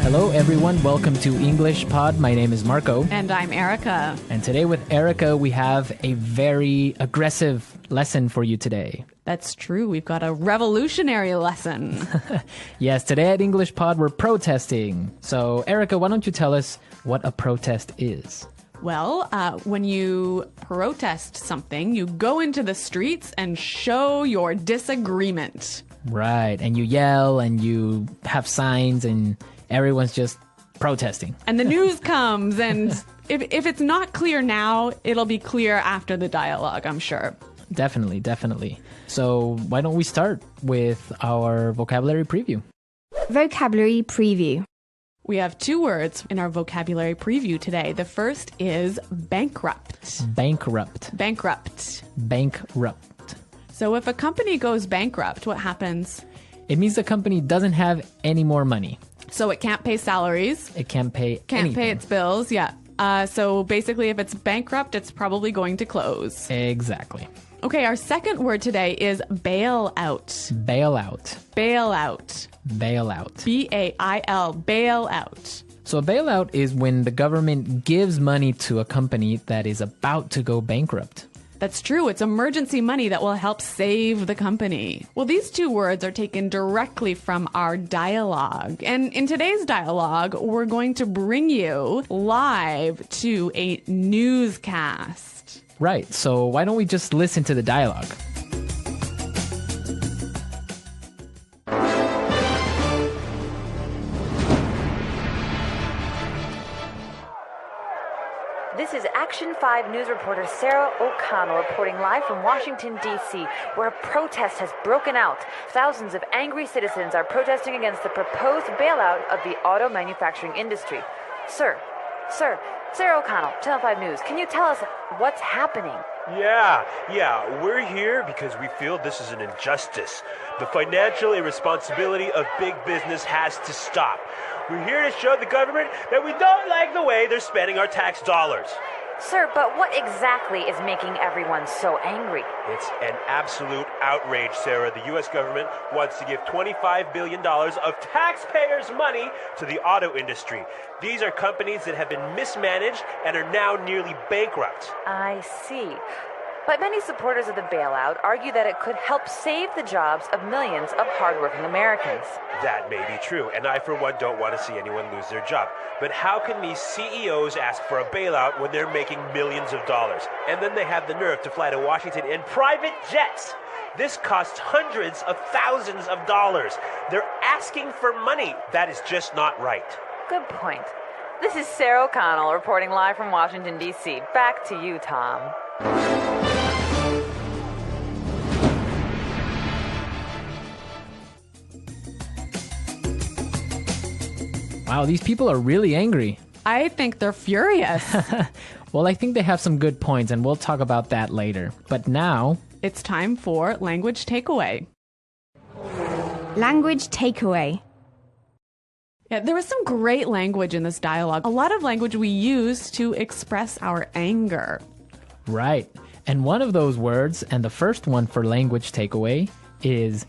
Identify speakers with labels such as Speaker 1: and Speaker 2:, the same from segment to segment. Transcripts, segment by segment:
Speaker 1: Hello, everyone. Welcome to English Pod. My name is Marco.
Speaker 2: And I'm Erica.
Speaker 1: And today with Erica, we have a very aggressive lesson for you today.
Speaker 2: That's true. We've got a revolutionary lesson.
Speaker 1: Yes, today at English Pod, we're protesting. So, Erica, why don't you tell us what a protest is?
Speaker 2: Well, when you protest something, you go into the streets and show your disagreement.
Speaker 1: Right. And you yell and you have signs and everyone's just protesting.
Speaker 2: And the news comes, and if it's not clear now, it'll be clear after the dialogue, I'm sure.
Speaker 1: Definitely, definitely. So why don't we start with our vocabulary preview?
Speaker 3: Vocabulary preview.
Speaker 2: We have two words in our vocabulary preview today. The first is bankrupt.
Speaker 1: Bankrupt.
Speaker 2: Bankrupt.
Speaker 1: Bankrupt.
Speaker 2: So if a company goes bankrupt, what happens?
Speaker 1: It means the company doesn't have any more money.
Speaker 2: So it can't pay salaries.
Speaker 1: It can't pay
Speaker 2: Can't
Speaker 1: anything.
Speaker 2: pay its bills, yeah. So basically, if it's bankrupt, it's probably going to close.
Speaker 1: Exactly.
Speaker 2: Okay, our second word today is bailout.
Speaker 1: Bailout.
Speaker 2: Bailout.
Speaker 1: Bailout.
Speaker 2: B-A-I-L. Bailout.
Speaker 1: So a bailout is when the government gives money to a company that is about to go bankrupt.
Speaker 2: That's true. It's emergency money that will help save the company. Well, these two words are taken directly from our dialogue. And in today's dialogue, we're going to bring you live to a newscast.
Speaker 1: Right. So why don't we just listen to the dialogue?
Speaker 4: This is Action 5 News reporter Sarah O'Connell reporting live from Washington, D.C., where a protest has broken out. Thousands of angry citizens are protesting against the proposed bailout of the auto manufacturing industry. Sir, Sarah O'Connell, Channel 5 News, can you tell us what's happening?
Speaker 5: Yeah, we're here because we feel this is an injustice. The financial irresponsibility of big business has to stop. We're here to show the government that we don't like the way they're spending our tax dollars.
Speaker 4: Sir, but what exactly is making everyone so angry?
Speaker 5: It's an absolute outrage, Sarah. The U.S. government wants to give $25 billion of taxpayers' money to the auto industry. These are companies that have been mismanaged and are now nearly bankrupt.
Speaker 4: I see. But many supporters of the bailout argue that it could help save the jobs of millions of hardworking Americans.
Speaker 5: That may be true, and I, for one, don't want to see anyone lose their job. But how can these CEOs ask for a bailout when they're making millions of dollars? And then they have the nerve to fly to Washington in private jets. This costs hundreds of thousands of dollars. They're asking for money. That is just not right.
Speaker 4: Good point. This is Sarah O'Connell reporting live from Washington, D.C. Back to you, Tom.
Speaker 1: Wow, these people are really angry.
Speaker 2: I think they're furious.
Speaker 1: Well, I think they have some good points, and we'll talk about that later. But now,
Speaker 2: It's time for language takeaway.
Speaker 3: Language takeaway.
Speaker 2: Yeah, there was some great language in this dialogue. A lot of language we use to express our anger.
Speaker 1: right. And one of those words, and the first one for language takeaway, is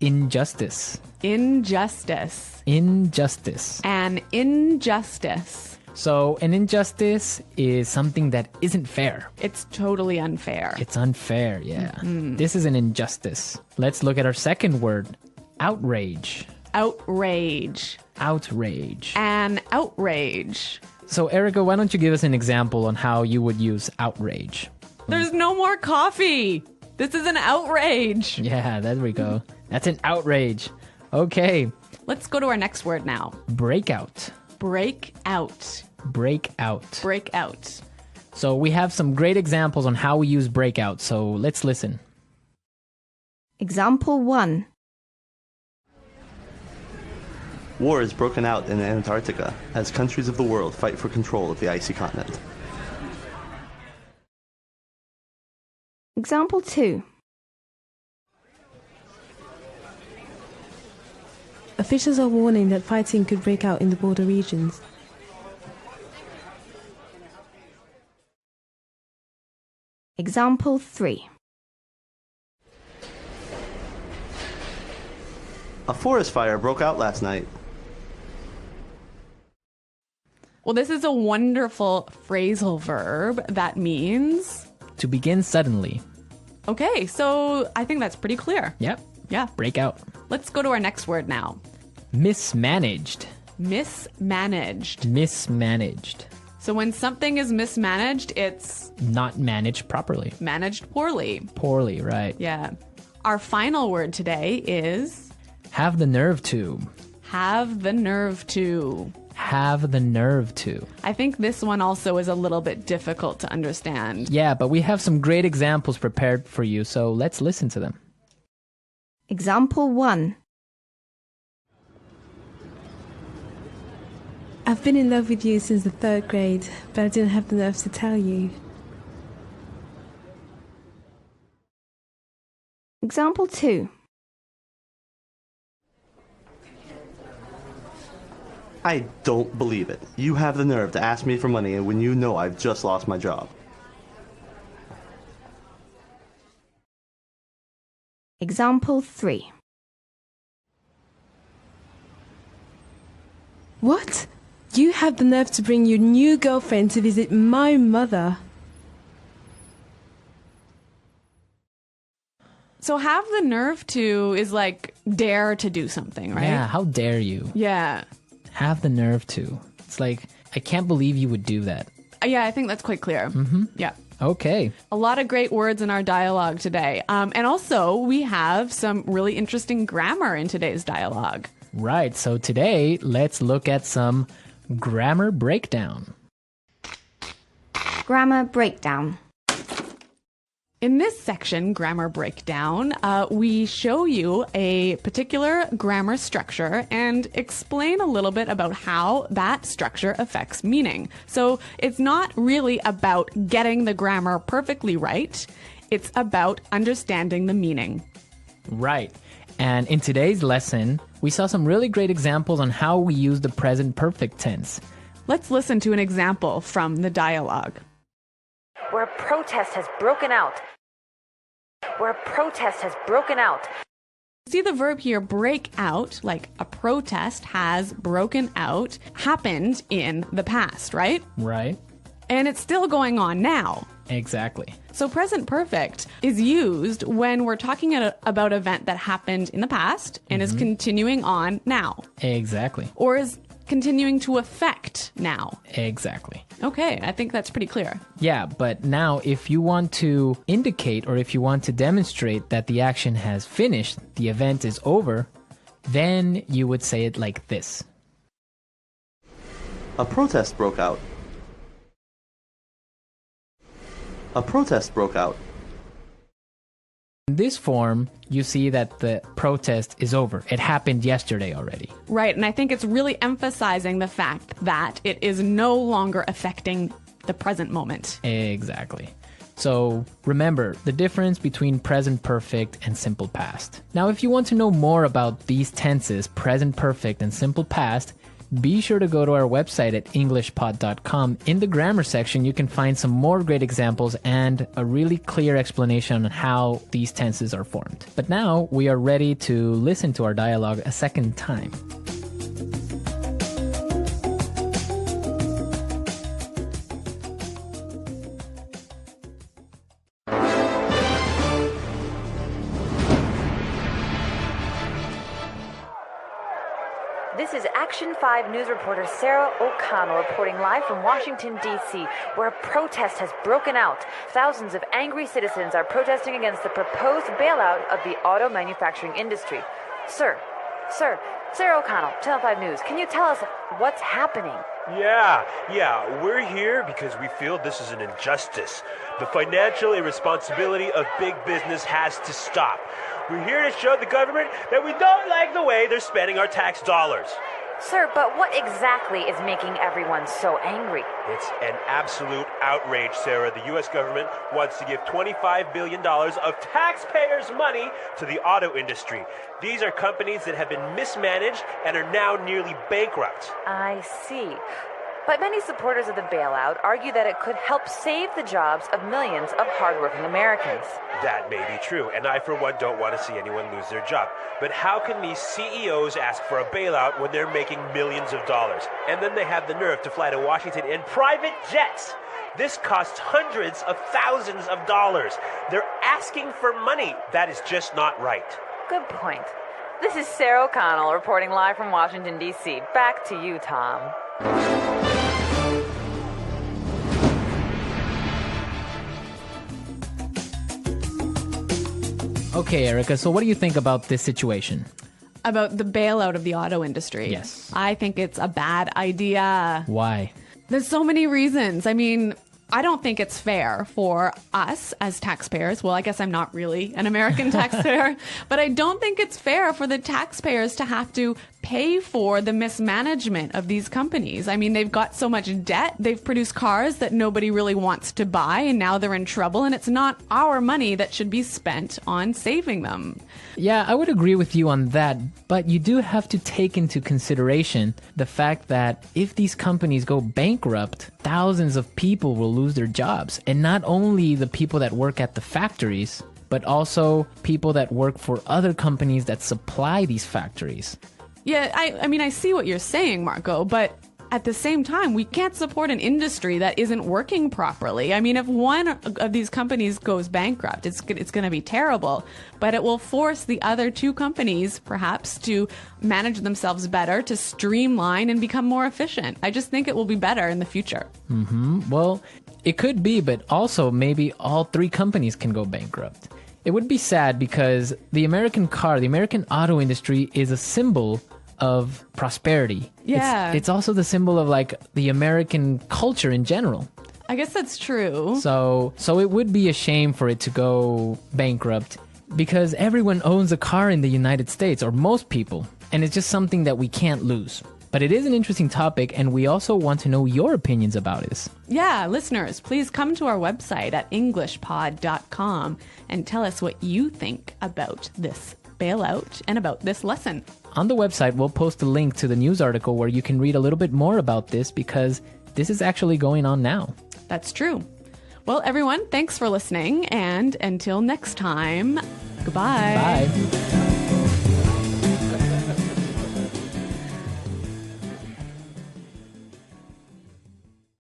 Speaker 1: injustice.
Speaker 2: Injustice.
Speaker 1: Injustice.
Speaker 2: An injustice.
Speaker 1: So an injustice is something that isn't fair.
Speaker 2: It's totally unfair.
Speaker 1: It's unfair, yeah. This is an injustice. Let's look at our second word, outrage.
Speaker 2: Outrage.
Speaker 1: Outrage.
Speaker 2: An outrage.
Speaker 1: So Erica, why don't you give us an example on how you would use outrage?
Speaker 2: There's no more coffee. This is an outrage.
Speaker 1: Yeah, there we go. That's an outrage. Okay,
Speaker 2: Let's go to our next word now.
Speaker 1: breakout.
Speaker 2: Break out.
Speaker 1: Break out.
Speaker 2: Break out.
Speaker 1: So we have some great examples on how we use breakout, so let's listen.
Speaker 3: Example 1.
Speaker 6: War is broken out in Antarctica as countries of the world fight for control of the icy continent.
Speaker 3: Example 2.
Speaker 7: Officials are warning that fighting could break out in the border regions.
Speaker 3: Example 3.
Speaker 6: A forest fire broke out last night.
Speaker 2: Well, this is a wonderful phrasal verb that means...
Speaker 1: To begin suddenly.
Speaker 2: Okay, so I think that's pretty clear.
Speaker 1: Yep.
Speaker 2: Yeah.
Speaker 1: Break out.
Speaker 2: Let's go to our next word now.
Speaker 1: Mismanaged.
Speaker 2: Mismanaged.
Speaker 1: Mismanaged.
Speaker 2: So when something is mismanaged, it's
Speaker 1: Not managed properly.
Speaker 2: managed poorly.
Speaker 1: Poorly, right.
Speaker 2: Yeah. Our final word today is
Speaker 1: Have the nerve to.
Speaker 2: have the nerve to.
Speaker 1: Have the nerve to.
Speaker 2: I think this one also is a little bit difficult to understand.
Speaker 1: Yeah, but we have some great examples prepared for you, so let's listen to them.
Speaker 3: Example 1.
Speaker 7: I've been in love with you since the 3rd grade, but I didn't have the nerve to tell you.
Speaker 3: Example 2.
Speaker 6: I don't believe it. You have the nerve to ask me for money when you know I've just lost my job.
Speaker 3: Example 3.
Speaker 7: What? You have the nerve to bring your new girlfriend to visit my mother.
Speaker 2: So have the nerve to is like dare to do something, right?
Speaker 1: Yeah, how dare you?
Speaker 2: Yeah.
Speaker 1: Have the nerve to. It's like, I can't believe you would do that.
Speaker 2: Yeah, I think that's quite clear. Mm-hmm. Yeah.
Speaker 1: Okay.
Speaker 2: A lot of great words in our dialogue today. And also, we have some really interesting grammar in today's dialogue.
Speaker 1: Right, so today, let's look at some grammar breakdown.
Speaker 3: Grammar breakdown.
Speaker 2: In this section, grammar breakdown, we show you a particular grammar structure and explain a little bit about how that structure affects meaning. So it's not really about getting the grammar perfectly right. It's about understanding the meaning.
Speaker 1: Right. And in today's lesson, we saw some really great examples on how we use the present perfect tense.
Speaker 2: Let's listen to an example from the dialogue.
Speaker 4: Where a protest has broken out. Where a protest has broken out.
Speaker 2: See the verb here, break out, like a protest has broken out, happened in the past, right?
Speaker 1: Right?
Speaker 2: And it's still going on now.
Speaker 1: Exactly.
Speaker 2: So present perfect is used when we're talking about an event that happened in the past and is continuing on now.
Speaker 1: Exactly.
Speaker 2: Or is continuing to affect now.
Speaker 1: Exactly.
Speaker 2: Okay, I think that's pretty clear.
Speaker 1: Yeah, but now if you want to indicate or if you want to demonstrate that the action has finished, the event is over, then you would say it like this.
Speaker 6: A protest broke out. A protest broke out.
Speaker 1: In this form, you see that the protest is over. It happened yesterday already.
Speaker 2: Right, and I think it's really emphasizing the fact that it is no longer affecting the present moment.
Speaker 1: Exactly. So remember the difference between present perfect and simple past. Now, if you want to know more about these tenses, present perfect and simple past, be sure to go to our website at englishpod.com. In the grammar section, you can find some more great examples and a really clear explanation on how these tenses are formed. But now we are ready to listen to our dialogue a second time.
Speaker 4: This is Action 5 news reporter Sarah O'Connell reporting live from Washington, D.C., where a protest has broken out. Thousands of angry citizens are protesting against the proposed bailout of the auto manufacturing industry. Sir, Sarah O'Connell, Channel 5 News, can you tell us what's happening?
Speaker 5: Yeah, we're here because we feel this is an injustice. The financial irresponsibility of big business has to stop. We're here to show the government that we don't like the way they're spending our tax dollars.
Speaker 4: Sir, but what exactly is making everyone so angry?
Speaker 5: It's an absolute outrage, Sarah. The U.S. government wants to give $25 billion of taxpayers' money to the auto industry. These are companies that have been mismanaged and are now nearly bankrupt.
Speaker 4: I see. But many supporters of the bailout argue that it could help save the jobs of millions of hardworking Americans.
Speaker 5: That may be true, and I, for one, don't want to see anyone lose their job. But how can these CEOs ask for a bailout when they're making millions of dollars? And then they have the nerve to fly to Washington in private jets. This costs hundreds of thousands of dollars. They're asking for money. That is just not right.
Speaker 4: Good point. This is Sarah O'Connell reporting live from Washington, D.C. Back to you, Tom.
Speaker 1: Okay, Erica, so what do you think about this situation?
Speaker 2: About the bailout of the auto industry.
Speaker 1: Yes.
Speaker 2: I think it's a bad idea.
Speaker 1: Why?
Speaker 2: There's so many reasons. I mean, I don't think it's fair for us as taxpayers. Well, I guess I'm not really an American taxpayer, but I don't think it's fair for the taxpayers to have to pay for the mismanagement of these companies. I mean, they've got so much debt. They've produced cars that nobody really wants to buy, and now they're in trouble, and it's not our money that should be spent on saving them.
Speaker 1: Yeah, I would agree with you on that, but you do have to take into consideration the fact that if these companies go bankrupt, thousands of people will lose their jobs. And not only the people that work at the factories, but also people that work for other companies that supply these factories.
Speaker 2: Yeah, I mean, I see what you're saying, Marco, but at the same time, we can't support an industry that isn't working properly. I mean, if one of these companies goes bankrupt, it's going to be terrible, but it will force the other two companies, perhaps, to manage themselves better, to streamline and become more efficient. I just think it will be better in the future.
Speaker 1: Well, it could be, but also maybe all three companies can go bankrupt. It would be sad because the American auto industry is a symbol of prosperity.
Speaker 2: Yeah.
Speaker 1: It's also the symbol of like the American culture in general.
Speaker 2: I guess that's true.
Speaker 1: So it would be a shame for it to go bankrupt because everyone owns a car in the United States, or most people, and it's just something that we can't lose. But it is an interesting topic, and we also want to know your opinions about this.
Speaker 2: Yeah, listeners, please come to our website at englishpod.com and tell us what you think about this bailout and about this lesson.
Speaker 1: On the website, we'll post a link to the news article where you can read a little bit more about this because this is actually going on now.
Speaker 2: That's true. Well, everyone, thanks for listening, and until next time, goodbye.
Speaker 1: Bye.